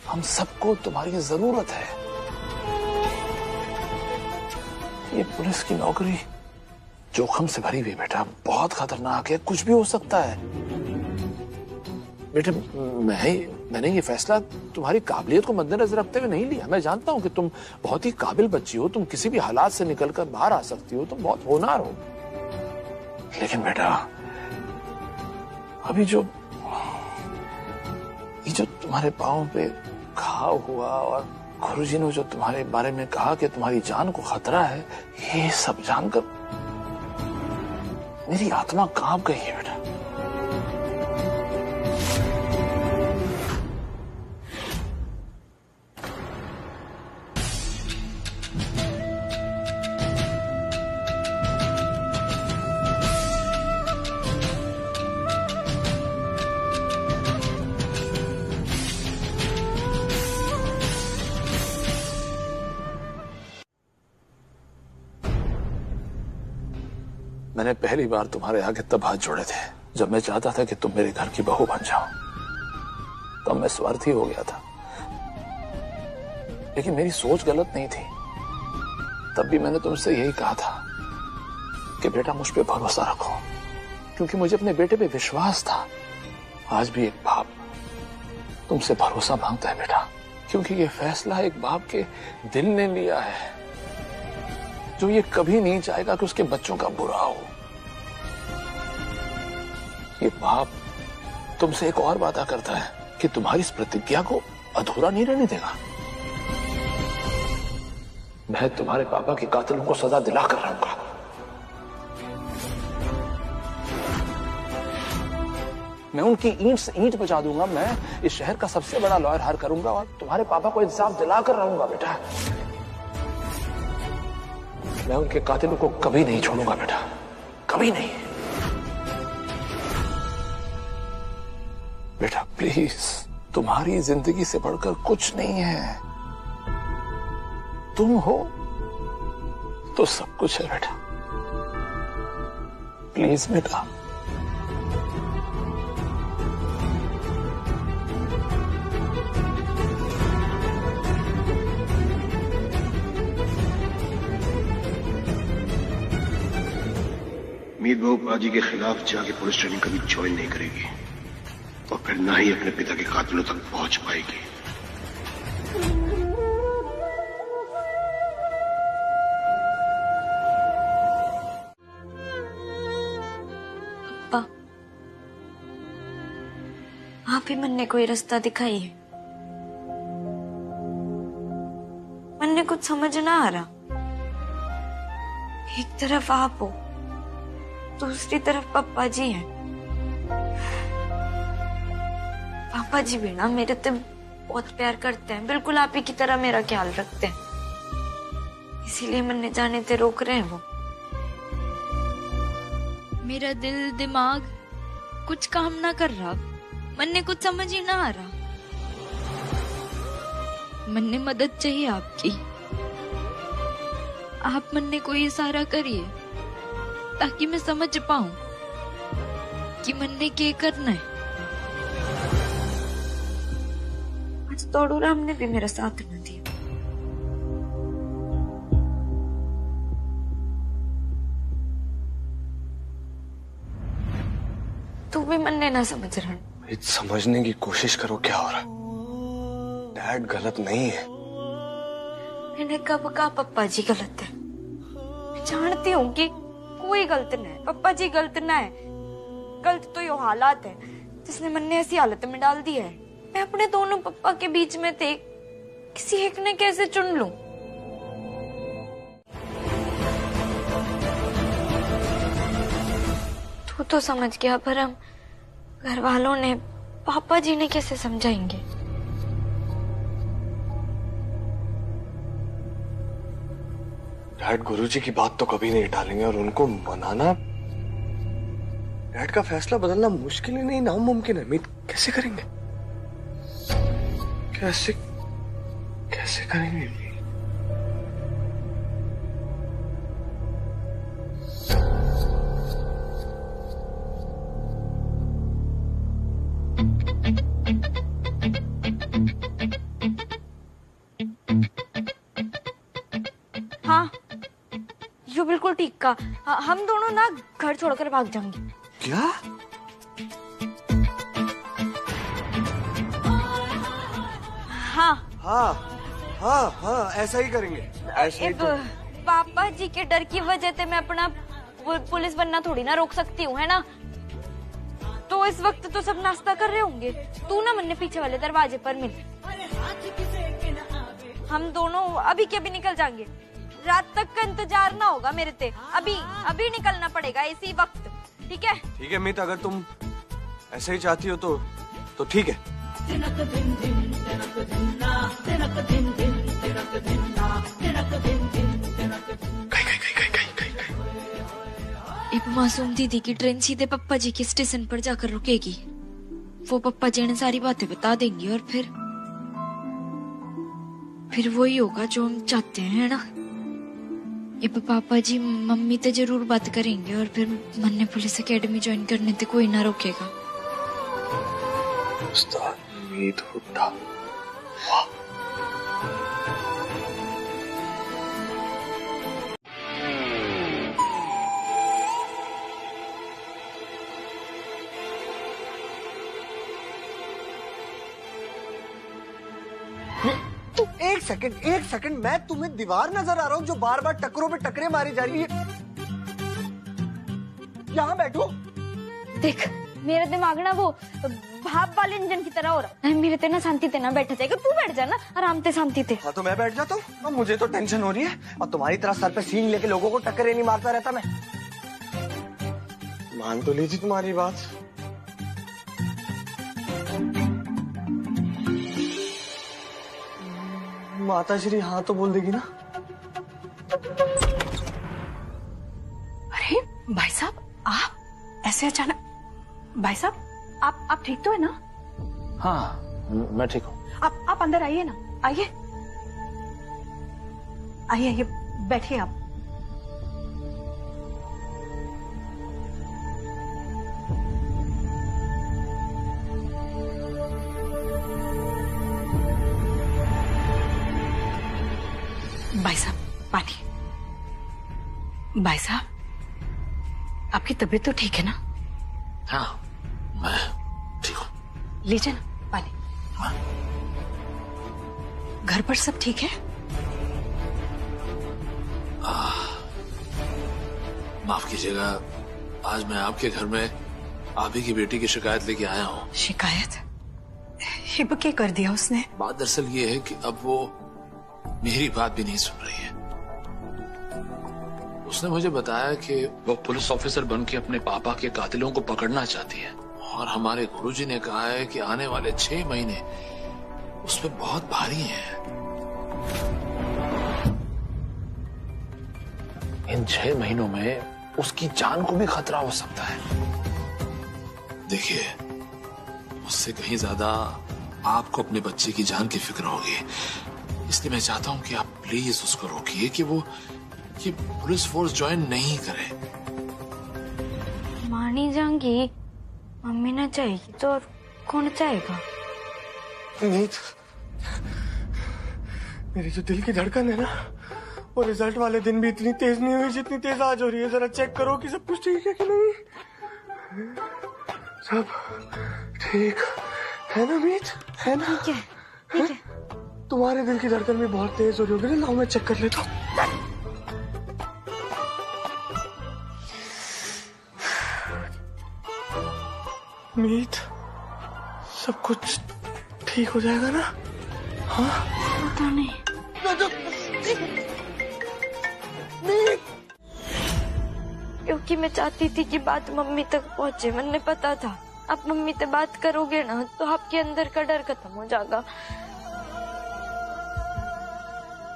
हम सबको तुम्हारी जरूरत है। ये पुलिस की नौकरी जोखिम से भरी हुई बेटा, बहुत खतरनाक है, कुछ भी हो सकता है। बेटे मैंने ये फैसला तुम्हारी काबिलियत को मद्देनजर रखते हुए नहीं लिया। मैं जानता हूं कि तुम बहुत ही काबिल बच्ची हो, तुम किसी भी हालात से निकलकर बाहर आ सकती हो, तुम बहुत होनहार हो। लेकिन बेटा अभी जो तुम्हारे पांव पे घाव हुआ और गुरुजी ने जो तुम्हारे बारे में कहा कि तुम्हारी जान को खतरा है, ये सब जानकर मेरी आत्मा कांप गई है बेटा। मैंने पहली बार तुम्हारे आगे तब हाथ जोड़े थे जब मैं चाहता था कि तुम मेरे घर की बहू बन जाओ। तब मैं स्वार्थी हो गया था, लेकिन मेरी सोच गलत नहीं थी। तब भी मैंने तुमसे यही कहा था कि बेटा मुझ पे भरोसा रखो, क्योंकि मुझे अपने बेटे पे विश्वास था। आज भी एक बाप तुमसे भरोसा मांगता है बेटा, क्योंकि ये फैसला एक बाप के दिल ने लिया है, जो ये कभी नहीं चाहेगा कि उसके बच्चों का बुरा हो। ये बाप तुमसे एक और वादा करता है कि तुम्हारी इस प्रतिज्ञा को अधूरा नहीं रहने देगा। मैं तुम्हारे पापा के कातिलों को सजा दिला कर रहूंगा। मैं उनकी ईंट से ईंट बचा दूंगा। मैं इस शहर का सबसे बड़ा लॉयर हायर करूंगा और तुम्हारे पापा को इंसाफ दिला कर रहूंगा बेटा। मैं उनके कातिलों को कभी नहीं छोड़ूंगा बेटा, कभी नहीं। बेटा प्लीज, तुम्हारी जिंदगी से बढ़कर कुछ नहीं है। तुम हो तो सब कुछ है बेटा। प्लीज बेटा। मीत बहू पाजी के खिलाफ जाके पुलिस ट्रेनिंग कभी ज्वाइन नहीं करेगी और फिर ना ही अपने पिता के कातिलों तक पहुंच पाएगी। अप्पा, आप ही मन ने कोई रास्ता दिखाई है। मन ने कुछ समझ ना आ रहा। एक तरफ आप हो, दूसरी तरफ पापा जी हैं। पापा जी भी ना मेरे से बहुत प्यार करते हैं, बिल्कुल आप ही की तरह मेरा ख्याल रखते हैं। इसीलिए मन ने जाने से रोक रहे हैं वो। मेरा दिल दिमाग कुछ काम ना कर रहा। मन ने कुछ समझ ही ना आ रहा। मन ने मदद चाहिए आपकी। आप मन ने कोई इशारा करिए ताकि मैं समझ पाऊं कि मन ने क्या करना है। आज तोड़ू राम ने भी मेरा साथ न दिया। तू भी मन ने ना समझ रहा। समझने की कोशिश करो क्या हो रहा है। डैड गलत नहीं है। मैंने कब कहा पप्पा जी गलत है। मैं जानती हूँ कि कोई गलत नहीं है, पप्पा जी गलत ना है। गलत तो ये हालात है जिसने मन ने ऐसी हालत में डाल दिया है। मैं अपने दोनों पप्पा के बीच में थे, किसी एक ने कैसे चुन लूं? तू तो समझ गया, पर हम घर वालों ने, पापा जी ने कैसे समझाएंगे? डैड गुरुजी की बात तो कभी नहीं टालेंगे और उनको मनाना, डैड का फैसला बदलना मुश्किल ही नहीं नामुमकिन है। मीत कैसे करेंगे? कैसे कैसे करेंगे? ठीक का। हम दोनों ना घर छोड़कर भाग जाएंगे। क्या? हाँ हाँ हाँ हाँ, ऐसा ही करेंगे। ऐसा ही तो। पापा जी के डर की वजह से मैं अपना पुलिस बनना थोड़ी ना रोक सकती हूँ, है ना? तो इस वक्त तो सब नाश्ता कर रहे होंगे। तू ना मन्ने पीछे वाले दरवाजे पर मिल। हम दोनों अभी के अभी निकल जाएंगे। रात तक का इंतजार ना होगा मेरे से। अभी निकलना पड़ेगा इसी वक्त, ठीक है? ठीक है मीत, अगर तुम ऐसे ही चाहती हो तो ठीक है। एक मासूम दीदी की ट्रेन सीधे पप्पा जी के स्टेशन पर जाकर रुकेगी। वो पप्पा जी ने सारी बातें बता देंगे और फिर वही होगा जो हम चाहते हैं, है ना? ये पापा जी मम्मी से जरूर बात करेंगे और फिर मन्ने पुलिस एकेडमी ज्वाइन करने से कोई ना रोकेगा। उस्ताद मीत हुड्डा, वाह। एक सेकंड, मैं तुम्हें दीवार नजर आ रहा हूँ जो बार बार टकरों पे टकरे मारी जा रही है। यहाँ बैठो। देख मेरा दिमाग ना वो भाप वाले इंजन की तरह हो रहा है। मेरे ते ना शांति ते ना बैठा जाएगा। तू बैठ जा ना आराम से, शांति से। हाँ तो मैं बैठ जाता हूँ। मुझे तो टेंशन हो रही है और तुम्हारी तरह सर पे सींग लेके लोगों को टक्करे नहीं मारता रहता मैं। मान तो लीजिए तुम्हारी बात। माता श्री हाँ तो बोल देगी ना? अरे भाई साहब, आप ऐसे अचानक? भाई साहब आप ठीक तो है ना? हाँ मैं ठीक हूँ। आप अंदर आइए ना, आइए आइए बैठिए आप। भाई साहब पानी। भाई साहब आपकी तबीयत तो ठीक है ना? हाँ मैं ठीक हूँ। लीजिए ना पानी। हाँ। घर पर सब ठीक है? माफ कीजिएगा, आज मैं आपके घर में आप ही की बेटी की शिकायत लेके आया हूँ। शिकायत? हिब क्या कर दिया उसने? बात दरअसल ये है कि अब वो मेरी बात भी नहीं सुन रही है। उसने मुझे बताया कि वो पुलिस ऑफिसर बन के अपने पापा के कातिलों को पकड़ना चाहती है और हमारे गुरुजी ने कहा है कि आने वाले 6 महीने उस पर बहुत भारी हैं। इन 6 महीनों में उसकी जान को भी खतरा हो सकता है। देखिए, उससे कहीं ज्यादा आपको अपने बच्चे की जान की फिक्र होगी, इसलिए मैं चाहता हूं कि आप प्लीज उसको रोकिए कि वो कि पुलिस फोर्स ज्वाइन नहीं करे। मानी जाएंगी, मम्मी ना चाहेगी तो और कौन चाहेगा? मीत, मेरी जो दिल की धड़कन है ना, वो रिजल्ट वाले दिन भी इतनी तेज नहीं हुई जितनी तेज आज हो रही है। जरा चेक करो कि सब कुछ ठीक है कि नहीं। सब ठीक है ना मीत? है ना? ठीक है, ठीक है। तुम्हारे दिल की धड़कन भी बहुत तेज हो रही होगी ना। लाओ मैं चेक कर लेता हूँ। मीत, सब कुछ ठीक हो जाएगा ना? हाँ पता नहीं। क्योंकि मैं चाहती थी कि बात मम्मी तक पहुंचे। मैंने पता था आप मम्मी से बात करोगे ना तो आपके अंदर का डर खत्म हो जाएगा,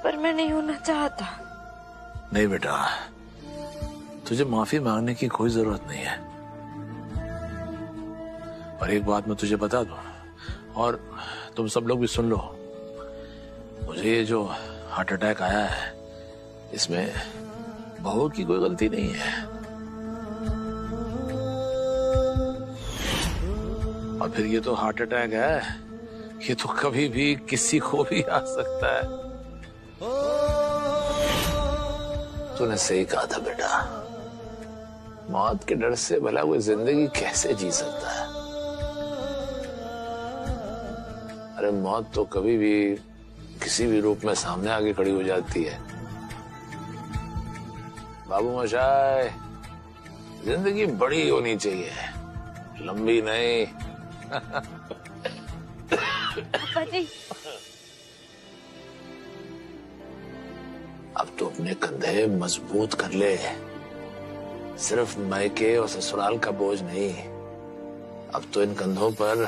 पर मैं नहीं होना चाहता। नहीं बेटा, तुझे माफी मांगने की कोई जरूरत नहीं है। और एक बात मैं तुझे बता दूं, और तुम सब लोग भी सुन लो, मुझे ये जो हार्ट अटैक आया है इसमें बहू की कोई गलती नहीं है। और फिर ये तो हार्ट अटैक है, ये तो कभी भी किसी को भी आ सकता है। तूने सही कहा था बेटा, मौत के डर से भला कोई जिंदगी कैसे जी सकता है। अरे मौत तो कभी भी किसी भी रूप में सामने आके खड़ी हो जाती है। बाबू मशाय, जिंदगी बड़ी होनी चाहिए, लंबी नहीं। पापा जी, अब तो अपने कंधे मजबूत कर ले, सिर्फ मायके और ससुराल का बोझ नहीं, अब तो इन कंधों पर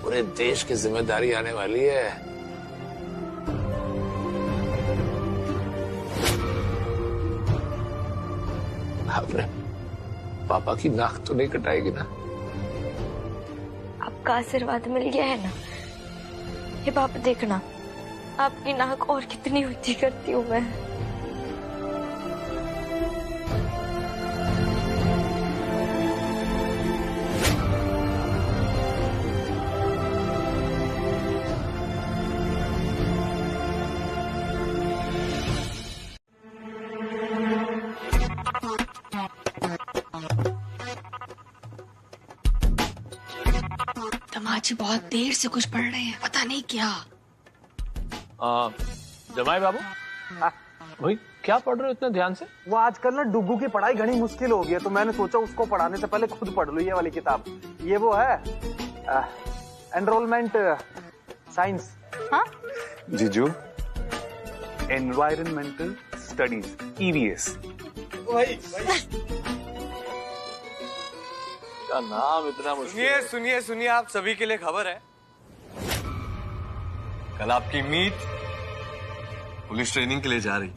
पूरे देश की जिम्मेदारी आने वाली है। आपने पापा की नाक तो नहीं कटाएगी ना? आपका आशीर्वाद मिल गया है ना। ये पापा देखना, आपकी नाक और कितनी ऊंची करती हूँ मैं। दमाजी बहुत देर से कुछ पढ़ रहे हैं, पता नहीं क्या। जमाई बाबू, भाई क्या पढ़ रहे हो इतने ध्यान से? वो आजकल ना डुग्गू की पढ़ाई घनी मुश्किल हो गई है, तो मैंने सोचा उसको पढ़ाने से पहले खुद पढ़ लूं ये वाली किताब। ये वो है एनरोलमेंट साइंस। हाँ जीजू, एनवायरमेंटल स्टडीज, EVS। का नाम इतना मुश्किल। सुनिए सुनिए, आप सभी के लिए खबर है, कल आपकी मीत पुलिस ट्रेनिंग के लिए जा रही।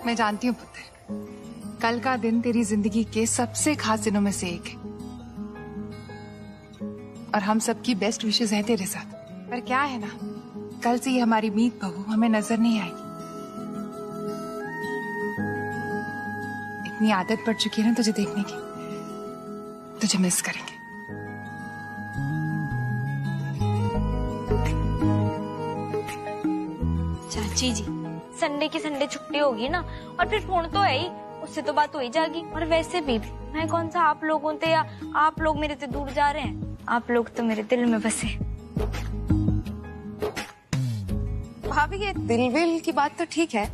मैं जानती हूँ पुत्र, कल का दिन तेरी जिंदगी के सबसे खास दिनों में से एक है और हम सबकी बेस्ट विशेस हैं तेरे साथ। पर क्या है ना, कल से ये हमारी मीत बहू हमें नजर नहीं आएगी। इतनी आदत पड़ चुकी है ना तुझे देखने की, तुझे मिस करेंगे। चाची जी, संडे की संडे छुट्टी होगी ना, और फिर फोन तो है ही, उससे तो बात हो ही जाएगी। और वैसे भी मैं कौन सा आप लोगों से या आप लोग मेरे से दूर जा रहे हैं, आप लोग तो मेरे दिल में बसे। भाभी, ये दिल विल की बात तो ठीक है,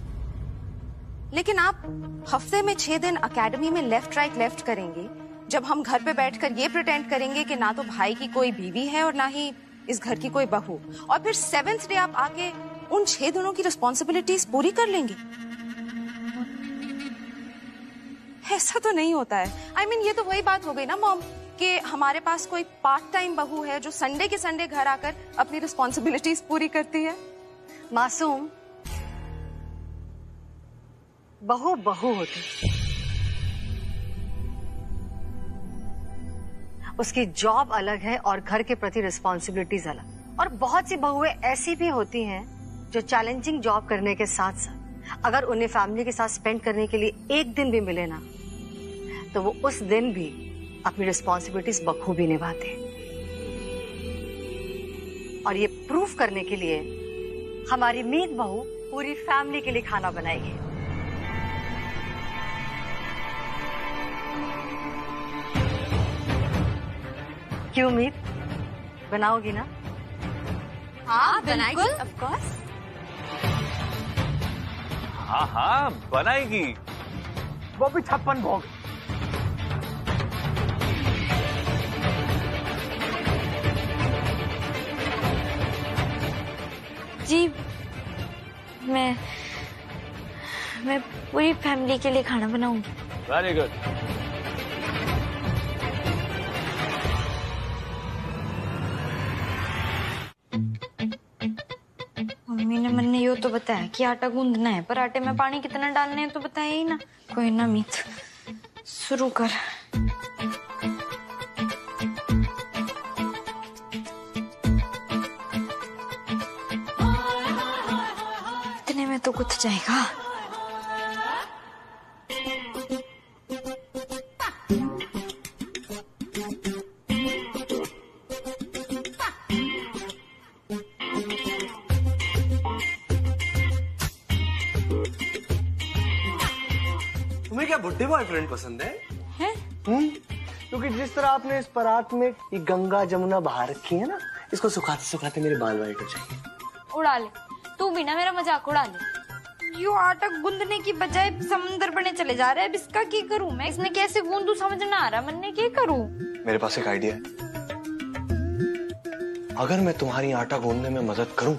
लेकिन आप हफ्ते में 6 दिन एकेडमी में लेफ्ट राइट लेफ्ट करेंगे, जब हम घर पे बैठकर ये प्रिटेंड करेंगे कि ना तो भाई की कोई बीवी है और ना ही इस घर की कोई बहू, और फिर 7th डे आप आके उन 6 दिनों की रिस्पॉन्सिबिलिटीज पूरी कर लेंगे। ऐसा तो नहीं होता है। I mean, ये तो वही बात हो गई ना मॉम, कि हमारे पास कोई पार्ट टाइम बहू है जो संडे के संडे घर आकर अपनी रिस्पॉन्सिबिलिटीज पूरी करती है। मासूम, बहू बहू होती, उसकी जॉब अलग है और घर के प्रति रिस्पॉन्सिबिलिटीज अलग। और बहुत सी बहुएं ऐसी भी होती हैं जो चैलेंजिंग जॉब करने के साथ साथ अगर उन्हें फैमिली के साथ स्पेंड करने के लिए एक दिन भी मिले ना, तो वो उस दिन भी अपनी रिस्पॉन्सिबिलिटीज बखूबी निभाते। और ये प्रूफ करने के लिए हमारी मीत बहू पूरी फैमिली के लिए खाना बनाएगी। क्यों मीत, बनाओगी ना? हाँ, बनाएगी, ऑफ कोर्स। हाँ हाँ बनाएगी, वो भी 56 भोग। जी, मैं पूरी फैमिली के लिए खाना बनाऊंगी। Very good. मम्मी ने मैंने यो तो बताया कि आटा गूंदना है, पर आटे में पानी कितना डालना है तो बताया ही ना। कोई ना मीत, शुरू कर। इतने में तो कुछ जाएगा। तुम्हें क्या बुड्ढे बॉयफ्रेंड पसंद है? हैं? क्योंकि जिस तरह आपने इस परात में ये गंगा जमुना बहा रखी है ना, इसको सुखाते सुखाते मेरे बाल वाइट हो जाएंगे। उड़ा ले, तू भी ना मेरा मजाक उड़ा ले। यो आटा गूंदने की बजाय समंदर बने चले जा रहा है। अब इसका क्या करूं मैं? इसमें कैसे गूंदू समझ ना आ रहा। मन ने क्या करूं? मेरे पास एक आइडिया है। अगर मैं तुम्हारी आटा गूंदने में मदद करूं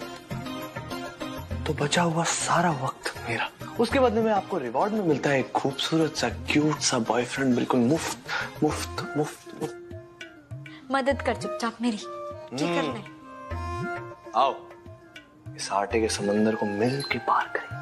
तो बचा हुआ सारा वक्त मेरा। उसके बदले में आपको रिवॉर्ड में मिलता है एक खूबसूरत सा क्यूट सा बॉयफ्रेंड, बिल्कुल मुफ्त मुफ्त मुफ्त मुफ्त। मदद कर चुपचाप मेरी, क्या करना है? आओ इस आटे के समंदर को मिल के पार करें।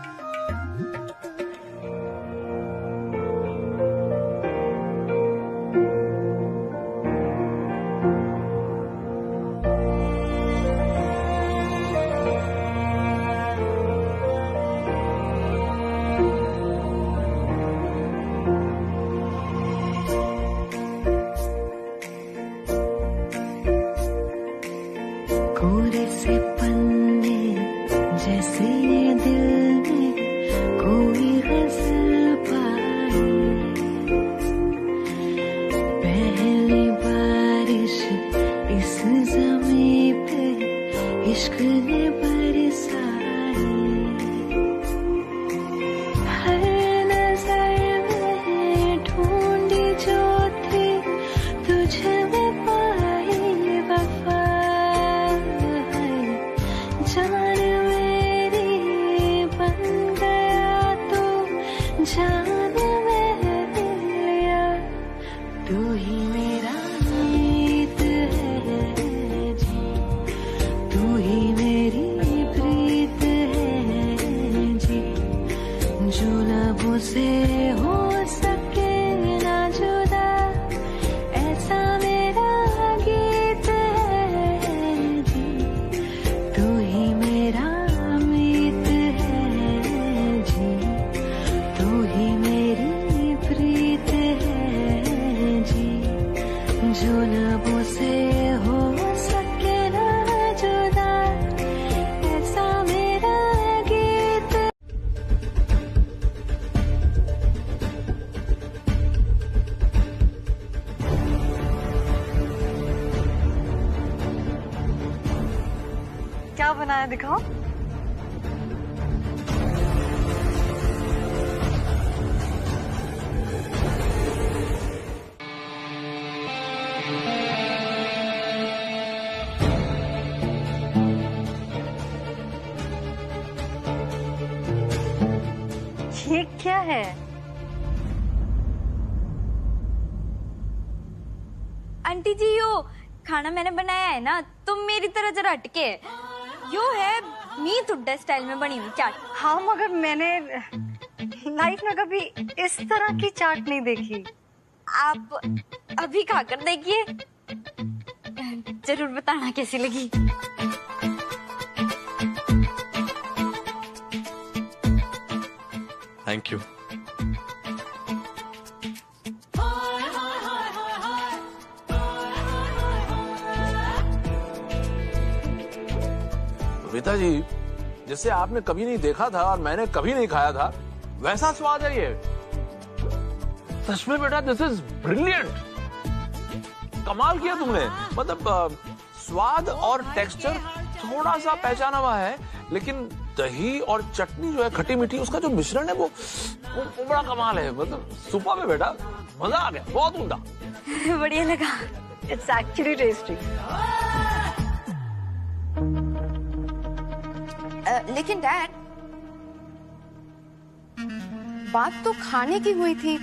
कोरे से पन्ने जैसे दिल में कोई गजल पाई, पहली बारिश इस ज़मीं पे इश्क ने बरसाई। हर नजर में ढूंढी जो थी तुझ में पाई वफा। जान मेरी बन गया तू, जान मेरा तू ही मेरा मीत है जी, तू ही मेरी प्रीत है जी। जो लबों से हो सके ना जुदा, ऐसा मेरा गीत है जी। तू ही मेरा मीत है जी, तू ही मेरी प्रीत है जी। जो लबों से हो सके ना जुदा, ऐसा मेरा गीत। क्या बनाया दिखाओ। ये क्या है? आंटी जी यो खाना मैंने बनाया है ना, तुम मेरी तरह जरा हटके। यो है मीट उड्डा स्टाइल में बनी हुई चाट। हाँ मगर मैंने लाइफ में कभी इस तरह की चाट नहीं देखी। आप अभी खाकर देखिए, जरूर बताना कैसी लगी। Thank you. कविता जी, जिसे आपने कभी नहीं देखा था और मैंने कभी नहीं खाया था, वैसा स्वाद है ये। सच में बेटा, दिस इज ब्रिलियंट। कमाल किया तुमने। मतलब स्वाद और टेक्सचर थोड़ा सा पहचाना हुआ है, लेकिन दही और चटनी जो है खट्टी मीठी, उसका जो मिश्रण है वो बड़ा कमाल है। मतलब सुपर में बेटा, मजा आ गया, बहुत उम्दा। बढ़िया लगा। It's actually tasty. लेकिन डैड, बात तो खाने की हुई थी,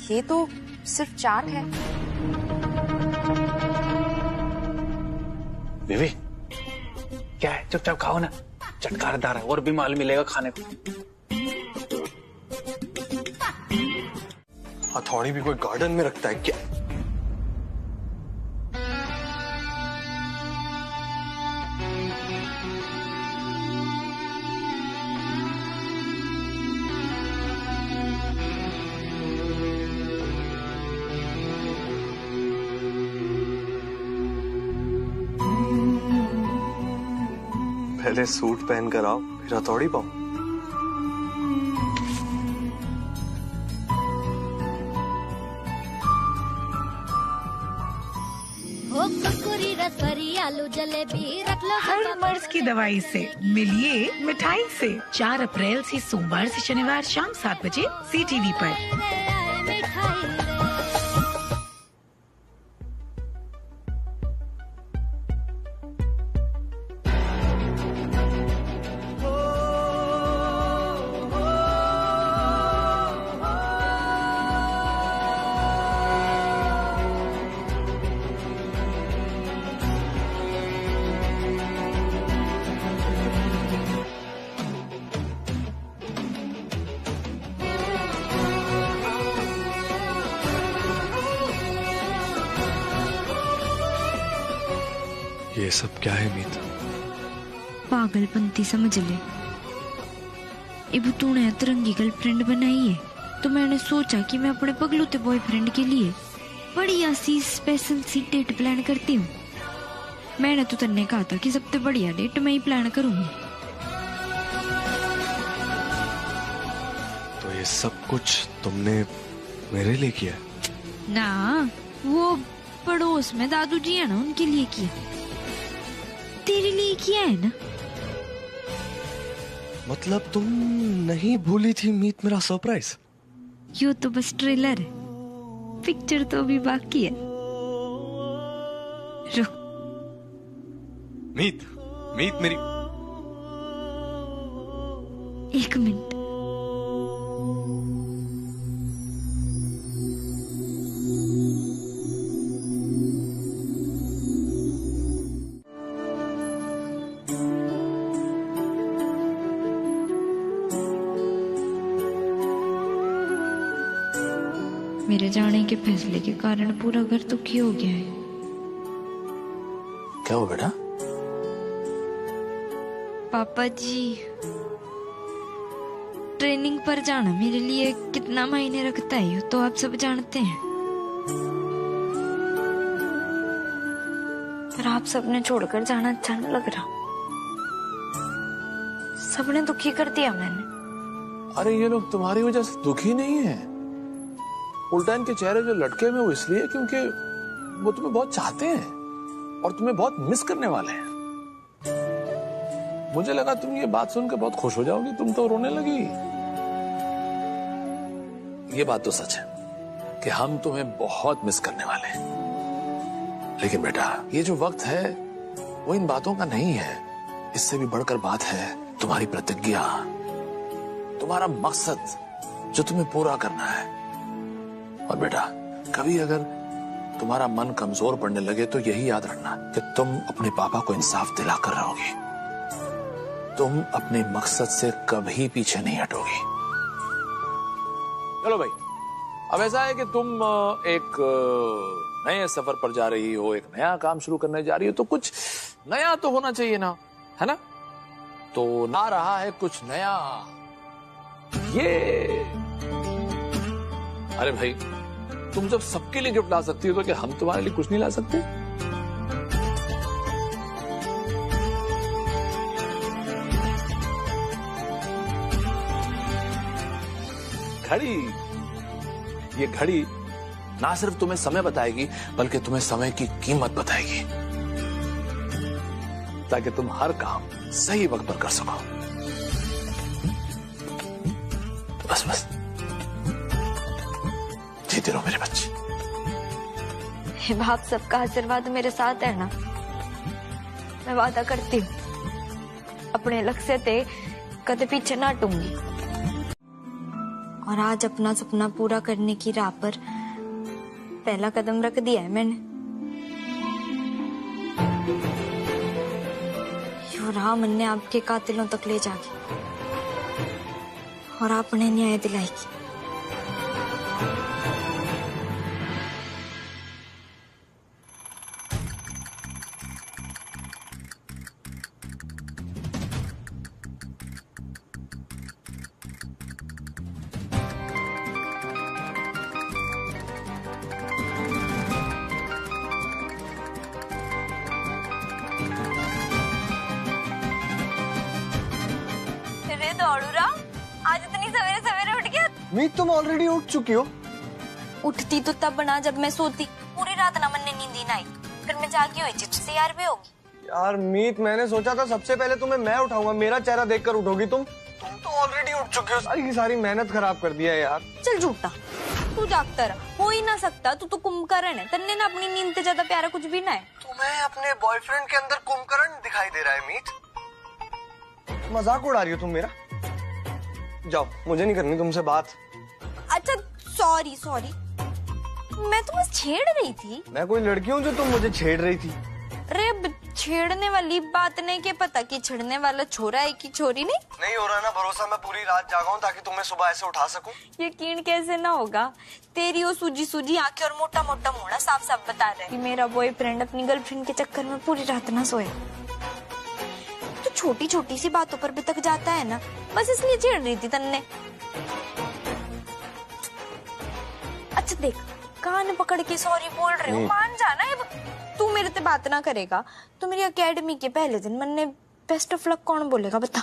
ये तो सिर्फ चाट है। बीवी, क्या है? चुपचाप खाओ ना, चटकारदार है और भी माल मिलेगा खाने को। हथौड़ी भी कोई गार्डन में रखता है क्या? पहले सूट पहन कर आओ, फिर हथौड़ी पाओ। आलू जलेबी रख लो। हर मर्ज की दवाई से मिलिए मिठाई से। 4 अप्रैल से सोमवार से शनिवार शाम 7 बजे CTV पर। ये सब क्या है मीत? पागलपंती समझ ले। इब तूने तिरंगी गर्लफ्रेंड बनाई है तो मैंने सोचा कि मैं अपने पगलूते बॉयफ्रेंड के लिए बढ़िया सी स्पेशल सी डेट प्लान करती हूँ। मैंने तो तन्ने कहा था कि सबसे बढ़िया डेट मैं ही प्लान करूंगी। तो ये सब कुछ तुमने मेरे लिए किया? ना, वो पड़ोस में दादू जी है ना, उनके लिए किया। तेरे लिए किया है ना। मतलब तुम नहीं भूली थी मीत मेरा सरप्राइज? यो तो बस ट्रेलर है, पिक्चर तो अभी बाकी है। रुक। मीत, मीत मेरी। 1 मिनट। मेरे जाने के फैसले के कारण पूरा घर दुखी हो गया है। क्या हो बेटा? पापा जी, ट्रेनिंग पर जाना मेरे लिए कितना मायने रखता है तो आप सब जानते हैं। पर आप सबने छोड़कर जाना अच्छा नहीं लग रहा। सबने दुखी कर दिया मैंने। अरे ये लोग तुम्हारी वजह से दुखी नहीं है। उल्टा इनके चेहरे जो लटके हुए वो इसलिए क्योंकि वो तुम्हें बहुत चाहते हैं और तुम्हें बहुत मिस करने वाले हैं। मुझे लगा तुम ये बात सुनकर बहुत खुश हो जाओगी, तुम तो रोने लगी। ये बात तो सच है कि हम तुम्हें बहुत मिस करने वाले हैं। लेकिन बेटा, ये जो वक्त है वो इन बातों का नहीं है। इससे भी बढ़कर बात है तुम्हारी प्रतिज्ञा, तुम्हारा मकसद जो तुम्हें पूरा करना है। और बेटा, कभी अगर तुम्हारा मन कमजोर पड़ने लगे तो यही याद रखना कि तुम अपने पापा को इंसाफ दिलाकर रहोगी। तुम अपने मकसद से कभी पीछे नहीं हटोगी। चलो भाई, अब ऐसा है कि तुम एक नए सफर पर जा रही हो, एक नया काम शुरू करने जा रही हो, तो कुछ नया तो होना चाहिए ना, है ना? तो ना रहा है कुछ नया ये। अरे भाई, तुम जब सबके लिए गिफ्ट ला सकती हो तो क्या हम तुम्हारे लिए कुछ नहीं ला सकते? घड़ी, ये घड़ी ना सिर्फ तुम्हें समय बताएगी बल्कि तुम्हें समय की कीमत बताएगी, ताकि तुम हर काम सही वक्त पर कर सको। बस बस जीते रहो मेरे बच्चे। बाप, सबका आशीर्वाद मेरे साथ है ना। मैं वादा करती हूँ अपने लक्ष्य से कदे पीछे ना हटूंगी। और आज अपना सपना पूरा करने की राह पर पहला कदम रख दिया है मैंने। यो राह मैंने आपके कातिलों तक ले जागी और आपने न्याय दिलाएगी। आज इतनी सवेरे सवेरे उठ गया? मीत, तुम ऑलरेडी उठ चुकी हो। उठती तो तब बना जब मैं सोती। पूरी रात ना मन ने नींद ही ना आई। फिर मैं जागी हुई चिप्स से यार भी होगी। यार मीत, मैंने सोचा था सबसे पहले तुम्हें मैं उठाऊंगा, मेरा चेहरा देखकर उठोगी तुम तो ऑलरेडी उठ चुके हो। सारी की सारी मेहनत खराब कर दिया है यार। चल झूठा, तू जागता रहा, हो ही ना सकता, तू तो कुंभकर्ण है, तन्ने ना अपनी नींद से ज्यादा प्यारा कुछ भी ना है। तुम्हें अपने बॉयफ्रेंड के अंदर कुंभकर्ण दिखाई दे रहा है मीत? मजाक उड़ा रही हो तुम मेरा? जाओ, मुझे नहीं करनी तुमसे बात। अच्छा सॉरी सॉरी, मैं तुम्हें छेड़ रही थी। मैं कोई लड़की हूँ जो तुम मुझे छेड़ रही थी? अरे छेड़ने वाली बात नहीं के पता कि छेड़ने वाला छोरा है कि छोरी नहीं हो रहा ना भरोसा। मैं पूरी रात जागा हूँ ताकि तुम्हें सुबह ऐसे उठा सकूं। यकीन कैसे ना होगा, तेरी वो सूजी सूजी आंखें और मोटा मोटा मुंह साफ साफ बता रहे कि मेरा बॉयफ्रेंड अपनी गर्लफ्रेंड के चक्कर में पूरी रात ना सोया। तो छोटी छोटी सी बातों पर बितक जाता है ना, बस इसलिए छेड़ रही थी तन्ने। अच्छा देख, कान पकड़ के सॉरी बोल रही हूँ, मान जाना। अब तू मेरे से बात ना करेगा तो मेरी एकेडमी के पहले दिन मैंने बेस्ट ऑफ लक कौन बोलेगा बता?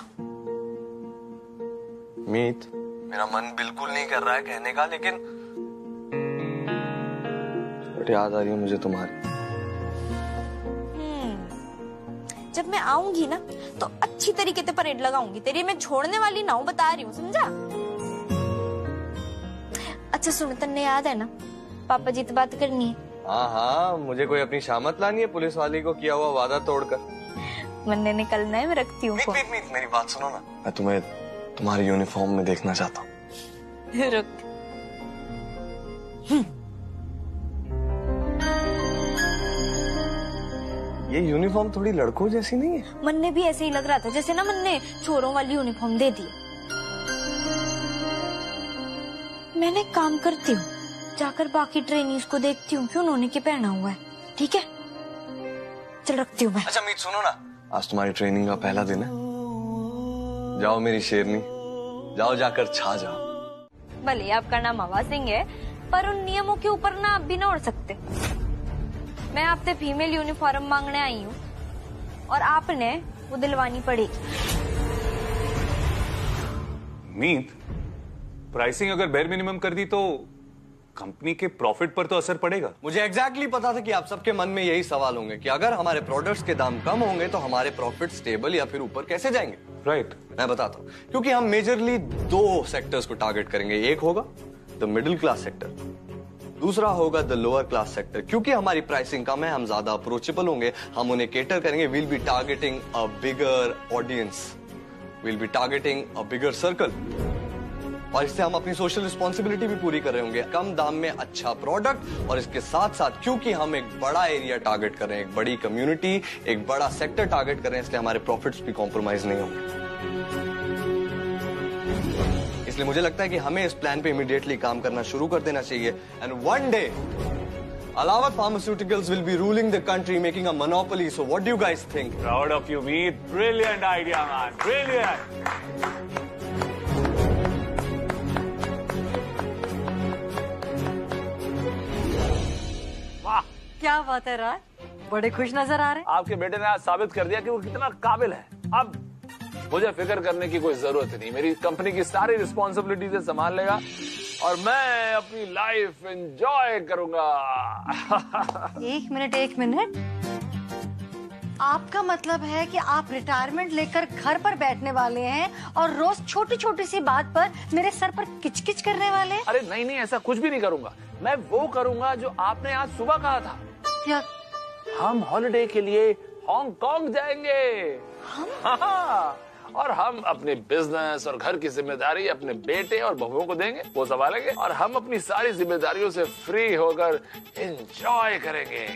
मीत, मेरा मन बिल्कुल नहीं कर रहा है कहने का, लेकिन याद आ रही है मुझे तुम्हारी। जब मैं आऊंगी ना तो अच्छी तरीके से परेड लगाऊंगी तेरी, मैं छोड़ने वाली ना हूँ, बता रही हूँ, समझा? अच्छा सुन, तन्ने याद है ना पापा जी से बात करनी है? हाँ हाँ, मुझे कोई अपनी शामत लानी है पुलिस वाली को किया हुआ वादा तोड़कर। मन्ने निकलना है, मैं रखती हूँ। मीत, मेरी बात सुनो ना, मैं तुम्हें तुम्हारी यूनिफॉर्म में देखना चाहता हूँ। रुक। ये यूनिफॉर्म थोड़ी लड़कों जैसी नहीं है? मन्ने भी ऐसे ही लग रहा था जैसे ना मन्ने छोरों वाली यूनिफॉर्म दे दी। मैंने काम करती हूँ, जाकर बाकी ट्रेनिंग्स को देखती हूँ कि उन्होंने क्या पहना हुआ है, ठीक है? चल रखती हूँ मैं। अच्छा मीत सुनो ना, आज तुम्हारी ट्रेनिंग का पहला दिन है। जाओ मेरी शेरनी, जाओ जाकर छा जाओ। भले आपका नाम हवा सिंह है, पर उन नियमों के ऊपर ना आप भी ना उड़ सकते। मैं आपसे फीमेल यूनिफॉर्म मांगने आई हूँ और आपने वो दिलवानी पड़ेगी। मीत, प्राइसिंग अगर बेयर मिनिमम कर दी तो कंपनी के प्रॉफिट पर तो असर पड़ेगा। मुझे एग्जैक्टली पता था कि आप सबके मन में यही सवाल होंगे कि अगर हमारे प्रोडक्ट्स के दाम कम होंगे तो हमारे प्रॉफिट स्टेबल या फिर ऊपर कैसे जाएंगे। राइट, मैं बताता हूँ, क्योंकि हम मेजरली दो सेक्टर्स को टारगेट करेंगे। एक होगा द मिडिल क्लास सेक्टर, दूसरा होगा द लोअर क्लास सेक्टर। क्योंकि हमारी प्राइसिंग कम है, हम ज्यादा अप्रोचेबल होंगे, हम उन्हें केटर करेंगे। Will be targeting a bigger audience, will be targeting a bigger circle, और इससे हम अपनी सोशल रिस्पॉन्सिबिलिटी भी पूरी कर रहे होंगे। कम दाम में अच्छा प्रोडक्ट, और इसके साथ साथ क्योंकि हम एक बड़ा एरिया टारगेट कर रहे हैं, एक बड़ी कम्युनिटी, एक बड़ा सेक्टर टारगेट कर रहे हैं, इसलिए हमारे प्रॉफिट्स भी कॉम्प्रोमाइज नहीं होंगे। इसलिए मुझे लगता है कि हमें इस प्लान पे इमीडिएटली काम करना शुरू कर देना चाहिए। And one day Alawat Pharmaceuticals will be ruling the country, making a monopoly. So what do you guys think? Proud of you, Meet. Brilliant idea, man. Brilliant. वाह, क्या बात है राज, बड़े खुश नजर आ रहे हैं। आपके बेटे ने आज साबित कर दिया कि वो कितना काबिल है। अब मुझे फिक्र करने की कोई जरूरत नहीं, मेरी कंपनी की सारी रिस्पॉन्सिबिलिटी से संभाल लेगा और मैं अपनी लाइफ एंजॉय करूंगा। एक मिनट, आपका मतलब है कि आप रिटायरमेंट लेकर घर पर बैठने वाले हैं और रोज छोटी छोटी सी बात पर मेरे सर पर किचकिच करने वाले हैं? अरे नहीं नहीं, ऐसा कुछ भी नहीं करूंगा। मैं वो करूंगा जो आपने आज सुबह कहा था। क्या? हम हॉलिडे के लिए हांगकांग जाएंगे। हाँ, और हम अपने बिजनेस और घर की जिम्मेदारी अपने बेटे और बहुओं को देंगे, वो संभालेंगे, और हम अपनी सारी जिम्मेदारियों से फ्री होकर एंजॉय करेंगे।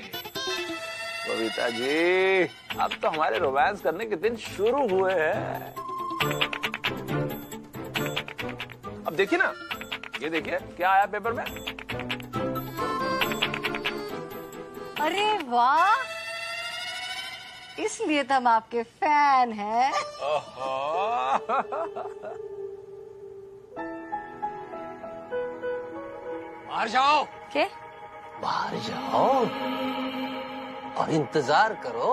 बबीता जी, अब तो हमारे रोमांस करने के दिन शुरू हुए हैं। अब देखिए ना, ये देखिए क्या आया पेपर में। अरे वाह, इसलिए तो हम आपके फैन हैं। बाहर जाओ। क्या? बाहर जाओ और इंतजार करो,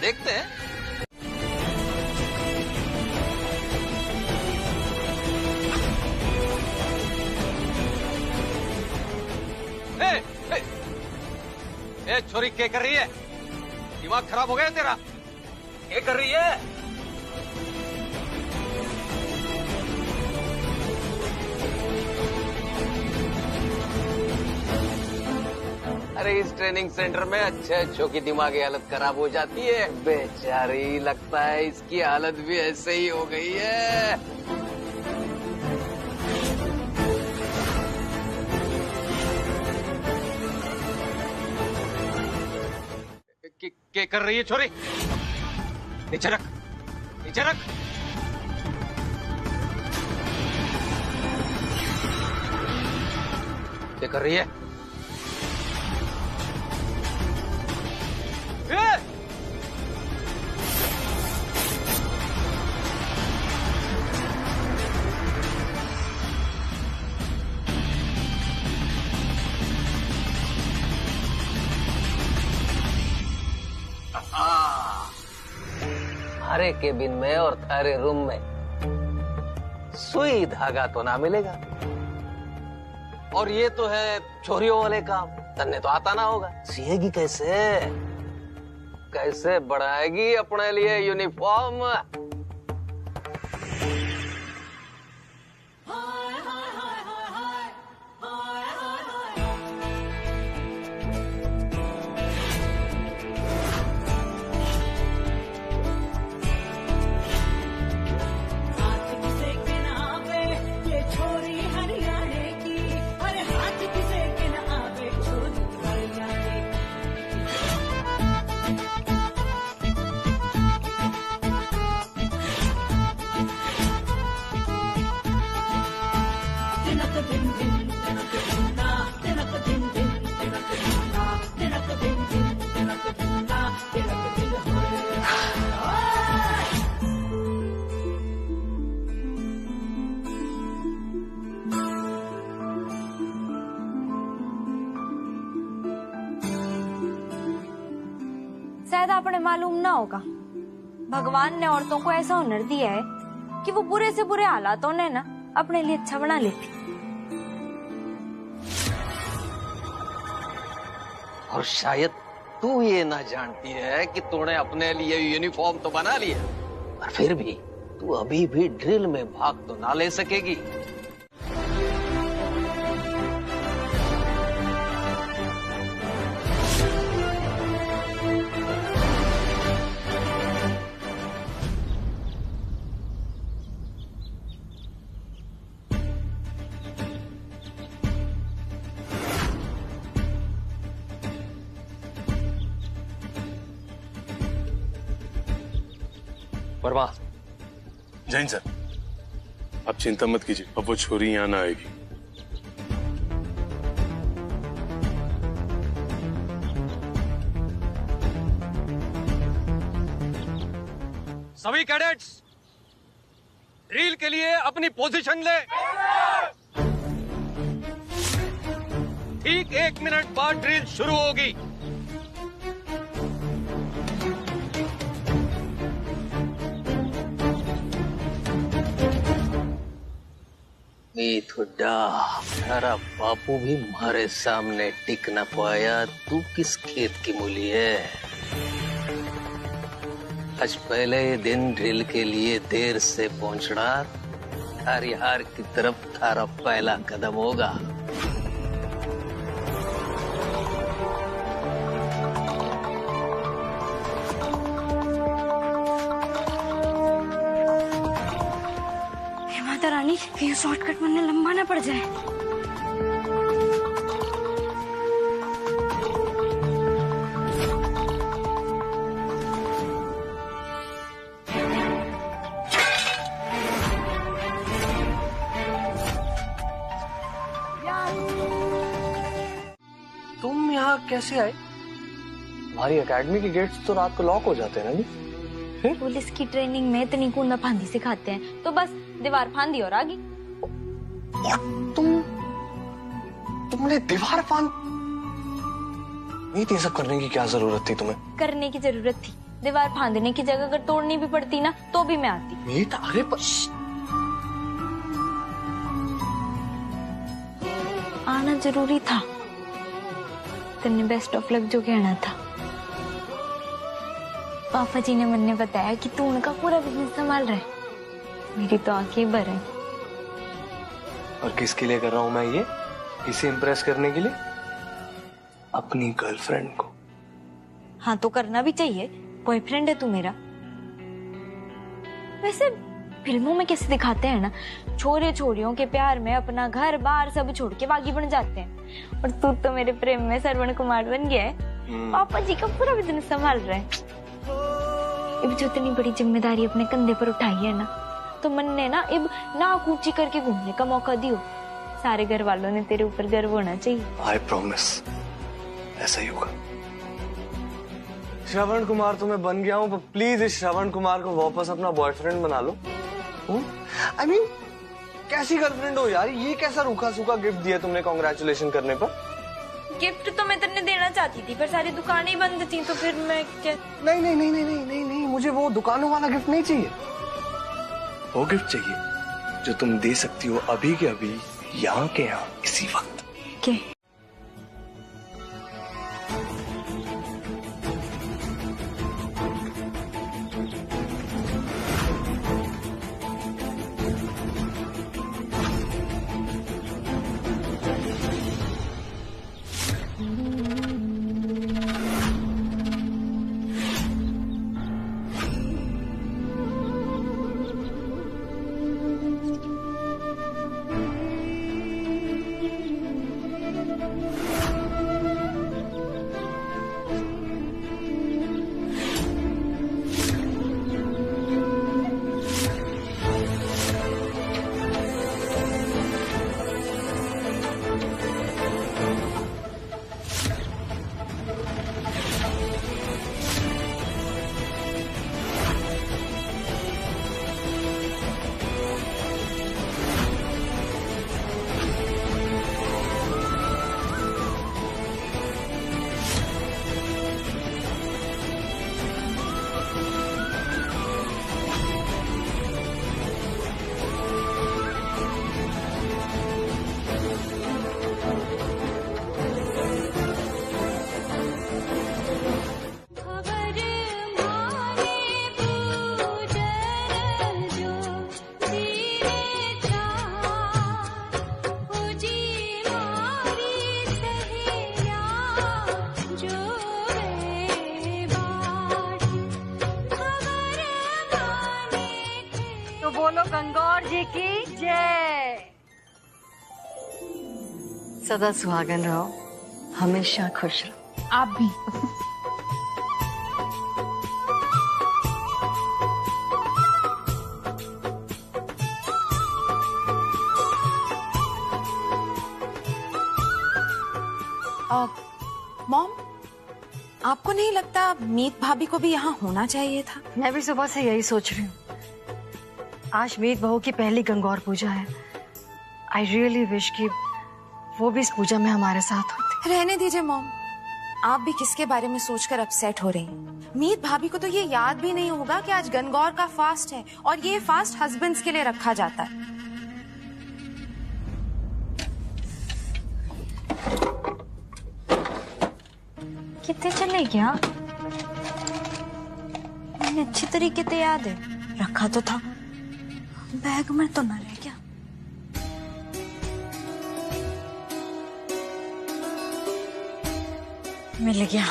देखते हैं। ए छोरी क्या कर रही है? दिमाग खराब हो गया तेरा? क्या कर रही है? अरे इस ट्रेनिंग सेंटर में अच्छे अच्छों की दिमागी हालत खराब हो जाती है। बेचारी, लगता है इसकी हालत भी ऐसे ही हो गई है। क्या कर रही है छोरी? नीचे रख, नीचे रख। क्या कर रही है? थारे केबिन में और थारे रूम में सुई धागा तो ना मिलेगा। और ये तो है चोरियों वाले काम, तन्ने तो आता ना होगा। सिएगी कैसे? कैसे बढ़ाएगी अपने लिए यूनिफॉर्म? शायद आपने मालूम ना होगा, भगवान ने औरतों को ऐसा हुनर दिया है कि वो बुरे से बुरे हालातों ने ना अपने लिए अच्छा बना लेती। और शायद तू ये ना जानती है कि तूने अपने लिए यूनिफॉर्म तो बना लिया, पर फिर भी तू अभी भी ड्रिल में भाग तो ना ले सकेगी। वर्मा। जैन सर, आप चिंता मत कीजिए, अब वो छोरी यहाँ ना आएगी। सभी कैडेट्स ड्रिल के लिए अपनी पोजीशन ले। ठीक 1 मिनट बाद ड्रिल शुरू होगी। खुदा, तेरा बापू भी हमारे सामने टिक न पाया, तू किस खेत की मूली है? आज पहले दिन ड्रिल के लिए देर से पहुंचना थारी हार की तरफ थारा पहला कदम होगा। माता रानी, ये शॉर्टकट वरना लंबा ना पड़ जाए। तुम यहाँ कैसे आए? हमारी एकेडमी के गेट्स तो रात को लॉक हो जाते हैं ना जी। पुलिस की ट्रेनिंग में इतनी कूदा फांदी सिखाते हैं, तो बस दीवार फांदी और आगी। तुमने दीवार फांद? नहीं थी, सब करने की क्या जरूरत थी तुम्हें? करने की जरूरत थी। दीवार फांदने की जगह अगर तोड़नी भी पड़ती ना तो भी मैं आती। मीत, अरे आना जरूरी था। तेने बेस्ट ऑफ लक जो कहना था। पापा जी ने मैंने बताया कि तू उनका पूरा बिजनेस संभाल रहा है। मेरी तो आंखें भर हैं। और किसके लिए कर रहा हूं मैं ये? इसे इम्प्रेस करने के लिए? अपनी गर्लफ्रेंड को। हाँ तो करना भी चाहिए, बॉयफ्रेंड है तू मेरा। वैसे फिल्मों में कैसे दिखाते हैं ना, छोरे छोरियों के प्यार में अपना घर बार सब छोड़ के बागी बन जाते हैं, और तू तो मेरे प्रेम में श्रवण कुमार बन गया है। पापा जी का पूरा बिजनेस संभाल रहा है। अब जो इतनी बड़ी जिम्मेदारी अपने कंधे पर उठाई है ना, तो मन ने ना अब नाक ऊंची करके घूमने का मौका दियो। सारे घर वालों ने तेरे ऊपर गर्व होना चाहिए। आई प्रॉमिस ऐसा ही होगा। श्रवण कुमार तो मैं बन गया हूँ, पर प्लीज इस श्रवण कुमार को वापस अपना बॉयफ्रेंड बना लो। I mean, कैसी गर्लफ्रेंड हो यार? ये कैसा रूखा सूखा गिफ्ट दिया तुमने कांग्रेचुलेशन करने पर? गिफ्ट तो मैं तेने देना चाहती थी, पर सारी दुकानें ही बंद थी, तो फिर मैं क्या? नहीं नहीं नहीं नहीं नहीं नहीं नहीं, मुझे वो दुकानों वाला गिफ्ट नहीं चाहिए। वो गिफ्ट चाहिए जो तुम दे सकती हो अभी के अभी, यहाँ के यहाँ, इसी वक्त। क्या? बोलो गंगौर जी की जय। सदा सुहागन रहो, हमेशा खुश रहो। आप भी। मॉम, आपको नहीं लगता मीत भाभी को भी यहाँ होना चाहिए था? मैं भी सुबह से यही सोच रही हूँ। आज मीत बहू की पहली गंगौर पूजा है। आई रियली विश कि वो भी इस पूजा में हमारे साथ होती। रहने दीजिए मॉम, आप भी किसके बारे में सोचकर अपसेट हो रही हैं? मीत भाभी को तो ये याद भी नहीं होगा कि आज गंगौर का फास्ट है, और ये फास्ट हस्बैंड्स के लिए रखा जाता है। कितने चले गया? मुझे अच्छी तरीके से याद है, रखा तो था, बैग में तो ना रह गया। मिल गया,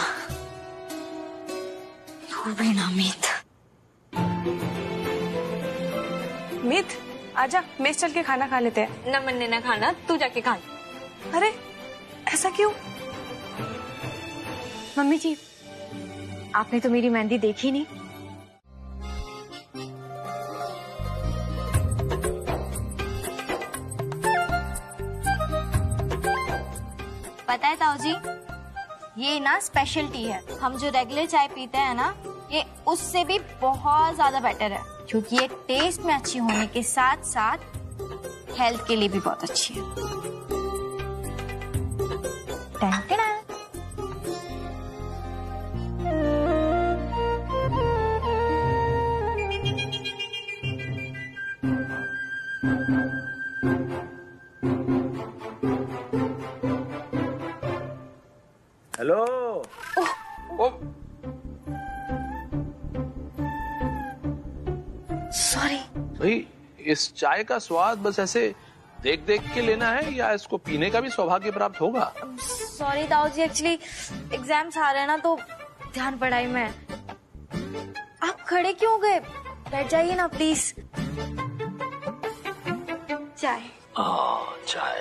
वो भी ना मीत। मीत आजा, मेस चल के खाना खा लेते हैं। न मन्ने ना खाना, तू जाके खा। अरे ऐसा क्यों? मम्मी जी, आपने तो मेरी मेहंदी देखी नहीं। पता है ताऊ जी, ये ना स्पेशल टी है। हम जो रेगुलर चाय पीते हैं ना, ये उससे भी बहुत ज्यादा बेटर है, क्योंकि ये टेस्ट में अच्छी होने के साथ साथ हेल्थ के लिए भी बहुत अच्छी है। टन-टना। हेलो इस चाय का स्वाद बस ऐसे देख देख के लेना है या इसको पीने का भी सौभाग्य प्राप्त होगा? सॉरी ताऊ जी, एक्चुअली एग्जाम्स आ रहे हैं ना, तो ध्यान पढ़ाई में है। आप खड़े क्यों गए? बैठ जाइए ना प्लीज। चाय। चाय।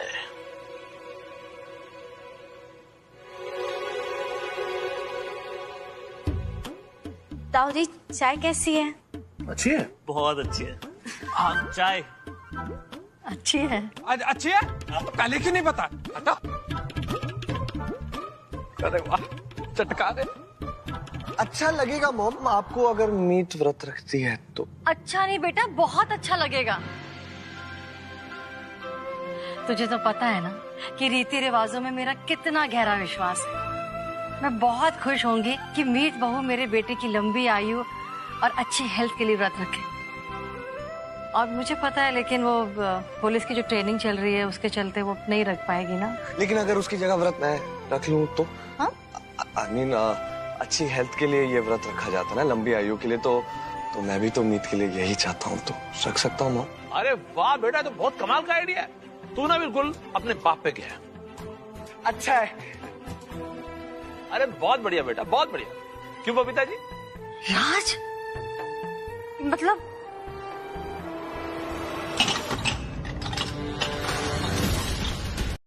ताऊ जी चाय कैसी है? अच्छी है। बहुत अच्छी है। हाँ चाय अच्छी है। अच्छी है? पहले क्यों नहीं पता? अरे वाह, चटका दे। अच्छा लगेगा मॉम आपको अगर मीत व्रत रखती है तो। अच्छा नहीं बेटा, बहुत अच्छा लगेगा। तुझे तो पता है ना कि रीति रिवाजों में मेरा कितना गहरा विश्वास है। मैं बहुत खुश होंगी कि मीत बहू मेरे बेटे की लंबी आयु और अच्छी हेल्थ के लिए व्रत रखे। और मुझे पता है, लेकिन वो पुलिस की जो ट्रेनिंग चल रही है उसके चलते वो नहीं रख पाएगी ना। लेकिन अगर उसकी जगह व्रत मैं रख लूं तो? हाँ? आई मीन अच्छी हेल्थ के लिए ये व्रत रखा जाता है ना, लंबी आयु के लिए, तो मैं भी तो मीत के लिए यही चाहता हूँ, तो रख सकता हूँ। अरे वाह बेटा, तो बहुत कमाल का आइडिया है। तू ना बिल्कुल अपने बाप पे गया। अच्छा है। अरे बहुत बढ़िया बेटा, बहुत बढ़िया। क्यों बबीता जी? राज, मतलब